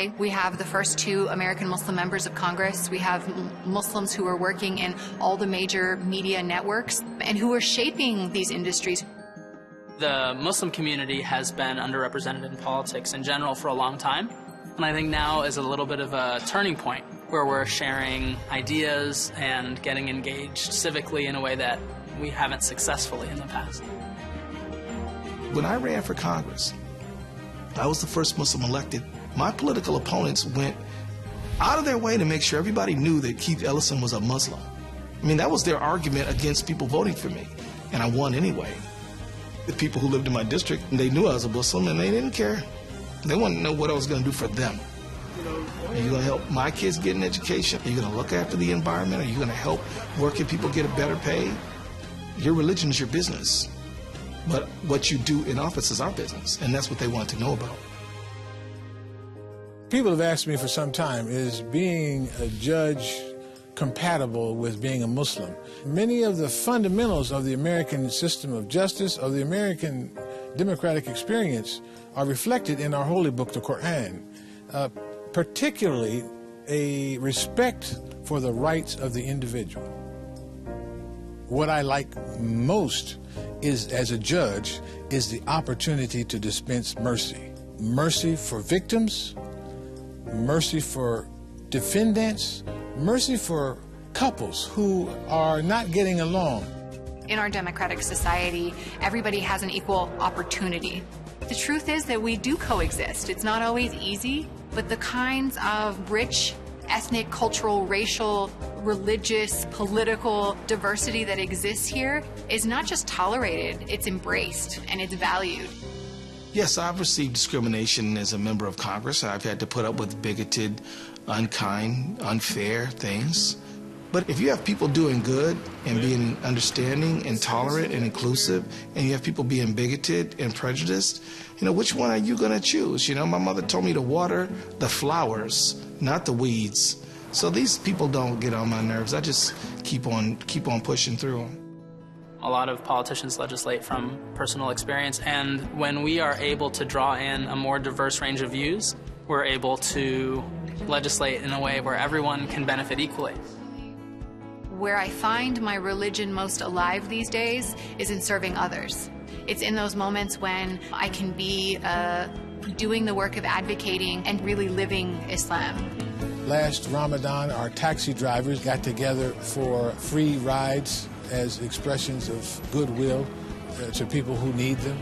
Today, we have the first 2 American Muslim members of Congress. We have Muslims who are working in all the major media networks and who are shaping these industries. The Muslim community has been underrepresented in politics in general for a long time. And I think now is a little bit of a turning point where we're sharing ideas and getting engaged civically in a way that we haven't successfully in the past. When I ran for Congress, I was the first Muslim elected. My political opponents went out of their way to make sure everybody knew that Keith Ellison was a Muslim. I mean, that was their argument against people voting for me, and I won anyway. The people who lived in my district, they knew I was a Muslim, and they didn't care. They wanted to know what I was going to do for them. Are you going to help my kids get an education? Are you going to look after the environment? Are you going to help working people get a better pay? Your religion is your business. But what you do in office is our business, and that's what they want to know about. People have asked me for some time, is being a judge compatible with being a Muslim? Many of the fundamentals of the American system of justice, of the American democratic experience, are reflected in our holy book, the Quran, particularly a respect for the rights of the individual. What I like most is, as a judge, is the opportunity to dispense mercy. Mercy for victims, mercy for defendants, mercy for couples who are not getting along. In our democratic society, everybody has an equal opportunity. The truth is that we do coexist. It's not always easy, but the kinds of rich ethnic, cultural, racial, religious, political diversity that exists here is not just tolerated, it's embraced and it's valued. Yes, I've received discrimination as a member of Congress. I've had to put up with bigoted, unkind, unfair things. But if you have people doing good and being understanding and tolerant and inclusive, and you have people being bigoted and prejudiced, you know, which one are you going to choose? You know, my mother told me to water the flowers, not the weeds. So these people don't get on my nerves. I just keep on pushing through them. A lot of politicians legislate from personal experience, and when we are able to draw in a more diverse range of views, we're able to legislate in a way where everyone can benefit equally. Where I find my religion most alive these days is in serving others. It's in those moments when I can be doing the work of advocating and really living Islam. Last Ramadan, our taxi drivers got together for free rides as expressions of goodwill to people who need them.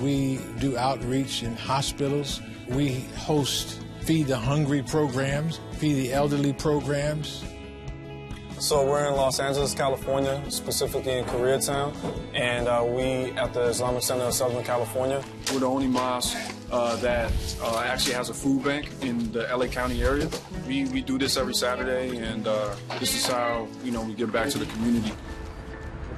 We do outreach in hospitals. We host Feed the Hungry programs, Feed the Elderly programs. So we're in Los Angeles, California, specifically in Koreatown, and we at the Islamic Center of Southern California. We're the only mosque that actually has a food bank in the LA County area. We do this every Saturday, and this is how, you know, we give back to the community.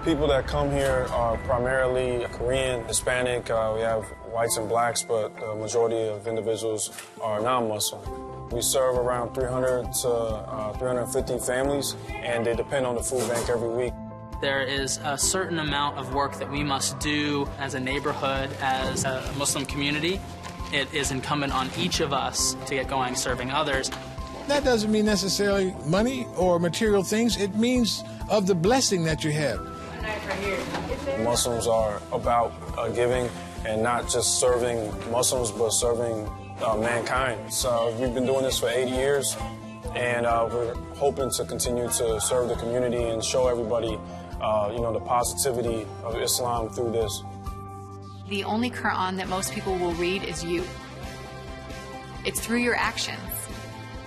People that come here are primarily Korean, Hispanic. We have whites and blacks, but the majority of individuals are non-Muslim. We serve around 300 to 350 families, and they depend on the food bank every week. There is a certain amount of work that we must do as a neighborhood, as a Muslim community. It is incumbent on each of us to get going serving others. That doesn't mean necessarily money or material things. It means of the blessing that you have. Muslims are about giving and not just serving Muslims, but serving mankind. So we've been doing this for 80 years, and we're hoping to continue to serve the community and show everybody, you know, the positivity of Islam through this. The only Quran that most people will read is you. It's through your actions.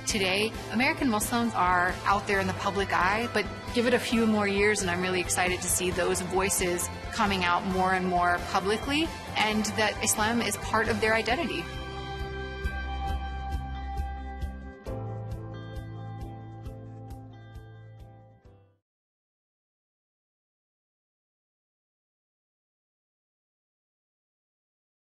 Today, American Muslims are out there in the public eye, but give it a few more years and I'm really excited to see those voices coming out more and more publicly, and that Islam is part of their identity.